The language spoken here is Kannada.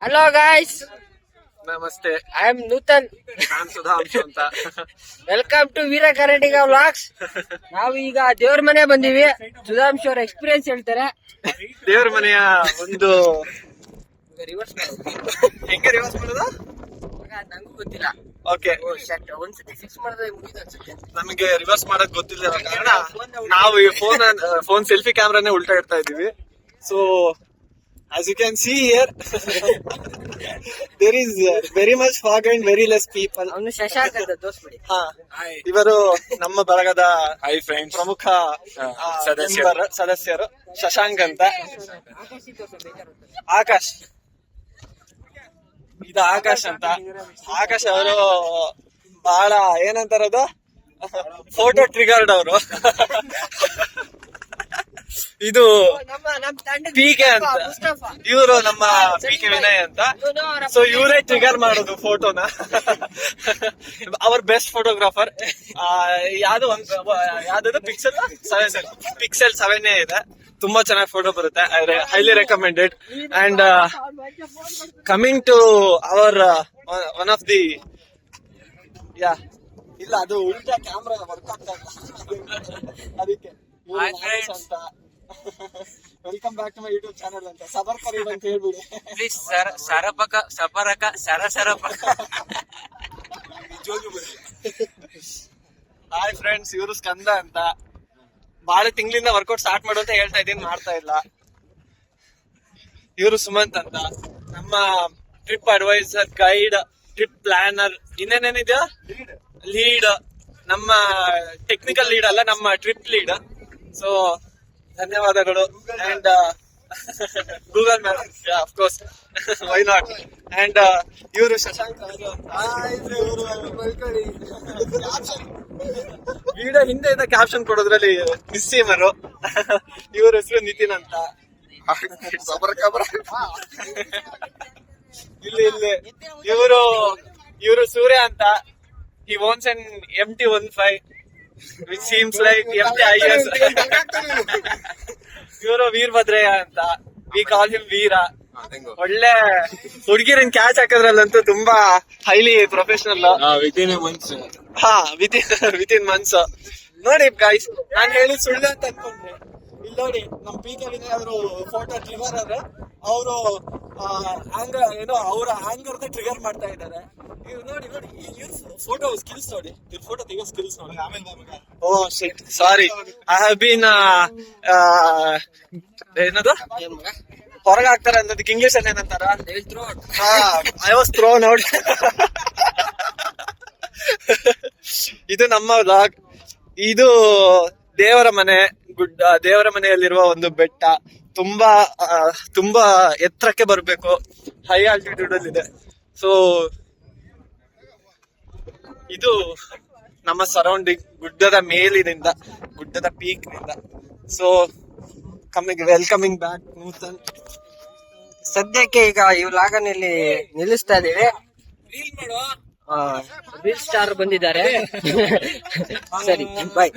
ಹಲೋ ಗಾಯ್ಸ್, ನಮಸ್ತೆ. I am Nutan. ನಾನ್ ಸುಧಾಂಶು ಅಂತ. Welcome to Veera Karnataka vlogs. ನಾವು ಈಗ ದೇವ್ರ ಮನೆ ಬಂದಿವಿ. ಸುಧಾಂಶು ಅವ್ರ ಎಕ್ಸ್ಪೀರಿಯನ್ಸ್ ಹೇಳ್ತಾರೆ. ದೇವ್ರ ಮನೆಯ ಒಂದು ರಿವರ್ಸ್ ಹೆಂಗೆ ರಿವರ್ಸ್ ಮಾಡೋದು ನಂಗೂ ಗೊತ್ತಿಲ್ಲ. ಓಕೆ, ಒಂದ್ಸತಿ ಫಿಕ್ಸ್ ಮಾಡಿದ್ರೆ ಮುಗಿದ ಅನ್ಸುತ್ತೆ. ನಮಗೆ ರಿವರ್ಸ್ ಮಾಡಕ್ ಗೊತ್ತಿಲ್ಲ ಕಾರಣ ನಾವು ಈ ಫೋನ್ ಸೆಲ್ಫಿ ಕ್ಯಾಮ್ರಾನೇ ಉಲ್ಟಾ ಇಡ್ತಾ ಇದೀವಿ. So as you can see here there is very much fog and very less people. ಅವನು ಶಶಾಂಕ್ ಅಂತ ತೋರಿಸ್ಬಿಡಿ. ಇವರು ನಮ್ಮ ಬಳಗದ ಹೈ ಫ್ರೆಂಡ್ಸ್, ಪ್ರಮುಖ ಸದಸ್ಯರು ಶಶಾಂಕ್ ಅಂತ. ಆಕಾಶ್, ಇದು ಆಕಾಶ್ ಅಂತ. ಆಕಾಶ್ ಅವರು ಬಹಳ ಏನಂತಾರದು ಫೋಟೋ ಟ್ರಿಗರ್ಡ್ ಅವರು. ಇದು ಪಿಕೆ ಅಂತ, ಇವರು ನಮ್ಮ ಪಿಕೆ ವಿನಯ್ ಅಂತ. ಸೊ ಇವರೇ ಟ್ರಿಗರ್ ಮಾಡೋದು ಫೋಟೋನ. ಅವ್ರ ಬೆಸ್ಟ್ ಫೋಟೋಗ್ರಾಫರ್. ಯಾವ್ದು ಪಿಕ್ಸೆಲ್ 7 ಇದೆ. ತುಂಬಾ ಚೆನ್ನಾಗಿ ಫೋಟೋ ಬರುತ್ತೆ. Highly recommended. And coming to our one of the ಇಲ್ಲ, ಅದು ಉಲ್ಟಾ ಕ್ಯಾಮ್ರಾ ವರ್ಕ್ ಆಗ್ತಾ ಇಲ್ಲ ಅದಕ್ಕೆ. ಅಂತ welcome back to my YouTube channel ಅಂತ. ಸಬರ್ಕರ್ ಅಂತ ಹೇಳ್ಬಿಡಿ ಪ್ಲೀಸ್. ಸಪರಕ ಸರಸರಪಕ. ಹಾಯ್ ಫ್ರೆಂಡ್ಸ್, ಇವರು ಸ್ಕಂದ ಅಂತ. ಬಹಳ ತಿಂಗಳಿಂದ ವರ್ಕೌಟ್ ಸ್ಟಾರ್ಟ್ ಮಾಡು ಅಂತ ಹೇಳ್ತಾ ಇದ್ದೀನಿ, ಮಾಡ್ತಾ ಇಲ್ಲ. ಇವರು ಸುಮಂತ್ ಅಂತ, ನಮ್ಮ trip advisor, guide, trip planner, ಇನ್ನೇನೇನಿದೆ ಲೀಡ್, ನಮ್ಮ ಟೆಕ್ನಿಕಲ್ ಲೀಡ್ ಅಲ್ಲ, ನಮ್ಮ ಟ್ರಿಪ್ ಲೀಡ್. ಸೊ ಧನ್ಯವಾದಗಳು. And Google map, of course, why not. ಅಂಡ್ ಇವರು ಶಶಾಂಕ್ ಅವರು. ವಿಡಿಯೋ ಹಿಂದೆ ಇಂದ ಕ್ಯಾಪ್ಷನ್ ಕೊಡೋದ್ರಲ್ಲಿ ನಿಸ್ಸೀಮರು. ಇವ್ರ ಹೆಸರು ನಿತಿನ್ ಅಂತ. ಇಲ್ಲಿ ಇವರು ಸೂರ್ಯ ಅಂತ. He owns an MT-15 which seems like MT-IS. ಇವರು ವೀರಭದ್ರಯ್ಯ ಅಂತ. ವಿ ಕಾಲ್ ಹಿಮ್ ವೀರ. ಒಳ್ಳೆ ಹುಡುಗಿರನ್ ಕ್ಯಾಚ್ ಹಾಕೋದ್ರಲ್ಲಂತೂ ತುಂಬಾ highly professional. Within months. Within months. ನೋಡಿ ಗೈಸ್, ನಾನ್ ಹೇಳಿದ್ ಸುಳ್ಳು ಅಂತ ಅನ್ಕೊಂಡ್ರೆ ಇಲ್ಲಿ ನೋಡಿ, ನಮ್ ಪಿಕೆ ವಿನಯ್ ಅವರು ಫೋಟೋ ಟ್ರಿಗರ್ ಆದ್ರೆ ಅವರು ಅವರ ಆಂಗರ್ ಟ್ರಿಗರ್ ಮಾಡ್ತಾ ಇದ್ದಾರೆ. ನೋಡಿ ಫೋಟೋ ಸ್ಕಿಲ್ಸ್ ನೋಡಿ, ಫೋಟೋ ತೆಗೋ ಸ್ಕಿಲ್ಸ್ ನೋಡಿ. ಓ ಶಿಟ್, ಸಾರಿ, ಐ ಹ್ಯಾವ್ ಬೀನ್ ಏನದು ಹೊರಗೆ ಹಾಕ್ತಾರೆ ಅನ್ನೋದಕ್ಕೆ ಇಂಗ್ಲಿಷ್ ಅಲ್ಲಿ ಏನಂತಾರ? I was throne out. ಇದು ನಮ್ಮ ವ್ಲಾಗ್. ಇದು ದೇವರ ಮನೆ, ದೇವರ ಮನೆಯಲ್ಲಿರುವ ಒಂದು ಬೆಟ್ಟ. ತುಂಬಾ ಎತ್ತರಕ್ಕೆ ಬರ್ಬೇಕು, ಹೈ ಆಲ್ಟಿಟ್ಯೂಡ್ ಅಲ್ಲಿ ಇದೆ. ಸೊ ಇದು ನಮ್ಮ ಸರೌಂಡಿಂಗ್, ಗುಡ್ಡದ ಮೇಲಿನಿಂದ, ಗುಡ್ಡದ ಪೀಕ್ ನಿಂದ. So welcoming back Nutan. ಸದ್ಯಕ್ಕೆ ಈಗ ಈ ವ್ಲಾಗನಲ್ಲಿ ನಿಲ್ಲಿಸ್ತಾ ಇದೀವಿ. ರೀಲ್ ಸ್ಟಾರ್ ಬಂದಿದ್ದಾರೆ. ಸರಿ, ಬಾಯ್.